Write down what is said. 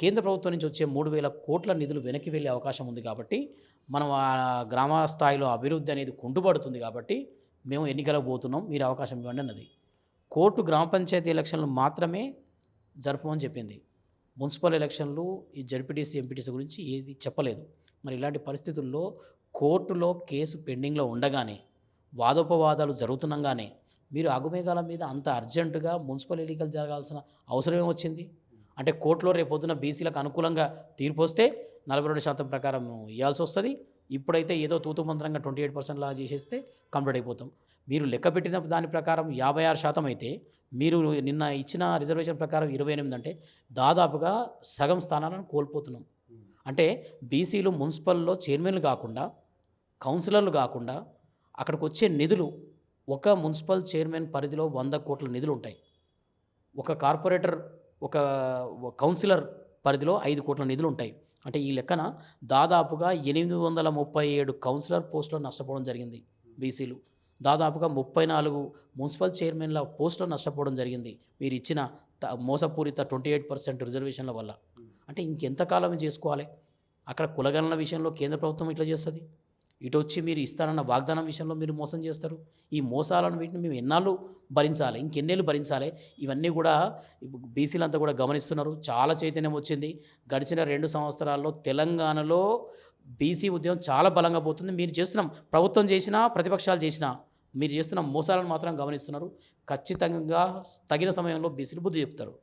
కేంద్ర ప్రభుత్వం నుంచి వచ్చే 3,000 కోట్ల నిధులు వెనక్కి వెళ్ళే అవకాశం ఉంది కాబట్టి, మనం గ్రామ స్థాయిలో అభివృద్ధి అనేది కుంటుపడుతుంది కాబట్టి, మేము ఎన్నికలకు పోతున్నాం. మీరు అవకాశం ఇవ్వండి అన్నది. కోర్టు గ్రామ పంచాయతీ ఎలక్షన్లు మాత్రమే జరపమని చెప్పింది. మున్సిపల్ ఎలక్షన్లు, ఈ జడ్పీటీసీ, ఎంపీటీసీ గురించి ఏది చెప్పలేదు. మరి ఇలాంటి పరిస్థితుల్లో కోర్టులో కేసు పెండింగ్‌లో ఉండగానే, వాదోపవాదాలు జరుగుతుండగానే, మీరు అగుమేఘాల మీద అంత అర్జెంటుగా మున్సిపల్ ఎన్నికలు జరగాల్సిన అవసరం ఏమొచ్చింది? అంటే కోర్టులో రేపొద్దున బీసీలకు అనుకూలంగా తీర్పొస్తే 42% ప్రకారం ఇయ్యాల్సొస్తది. ఇప్పుడైతే ఏదో తూతూ మంత్రంగా 28% లాగా చేసేస్తే కంప్లీట్ అయిపోతాం. మీరు లెక్కపెట్టిన దాని ప్రకారం 56% అయితే, మీరు నిన్న ఇచ్చిన రిజర్వేషన్ ప్రకారం 28 అంటే దాదాపుగా సగం స్థానాలను కోల్పోతున్నాం. అంటే బీసీలు మున్సిపల్‌లో చైర్మన్‌లు గాకుండా, కౌన్సిలర్‌లు గాకుండా, అక్కడికొచ్చే నిధులు ఒక మున్సిపల్ చైర్మన్ పరిధిలో 100,00,00,000 నిధులుంటాయి. ఒక కార్పొరేటర్, ఒక కౌన్సిలర్ పరిధిలో 5,00,00,000 నిధులుంటాయి. అంటే ఈ లెక్కన దాదాపుగా 837 కౌన్సిలర్ పోస్టులు నష్టపోవడం జరిగింది బీసీలు. దాదాపుగా 34 మున్సిపల్ చైర్మన్‌ల పోస్టులు నష్టపోవడం జరిగింది. మీరిచ్చిన మోసపూరిత 28% రిజర్వేషన్‌ల వల్ల. అంటే ఇంకెంత కాలం చేసుకోవాలి? అక్కడ కులగణన విషయంలో కేంద్ర ప్రభుత్వం ఇట్లా చేస్తది. ఇటొచ్చి మీరు ఇస్తానన్న వాగ్దానం విషయంలో మీరు మోసం చేస్తారు. ఈ మోసాలను వీటిని మేము ఎన్నాళ్ళు భరించాలి? ఇంకెన్నేళ్ళు భరించాలి? ఇవన్నీ కూడా బీసీలంతా కూడా గమనిస్తున్నారు. చాలా చైతన్యం వచ్చింది. గడిచిన 2 సంవత్సరాల్లో తెలంగాణలో బీసీ ఉద్యమం చాలా బలంగా పోతుంది. మీరు చేస్తున్న ప్రభుత్వం చేసినా, ప్రతిపక్షాలు చేసినా, మీరు చేస్తున్న మోసాలను మాత్రం గమనిస్తున్నారు. ఖచ్చితంగా తగిన సమయంలో బీసీలు బుద్ధి చెప్తారు.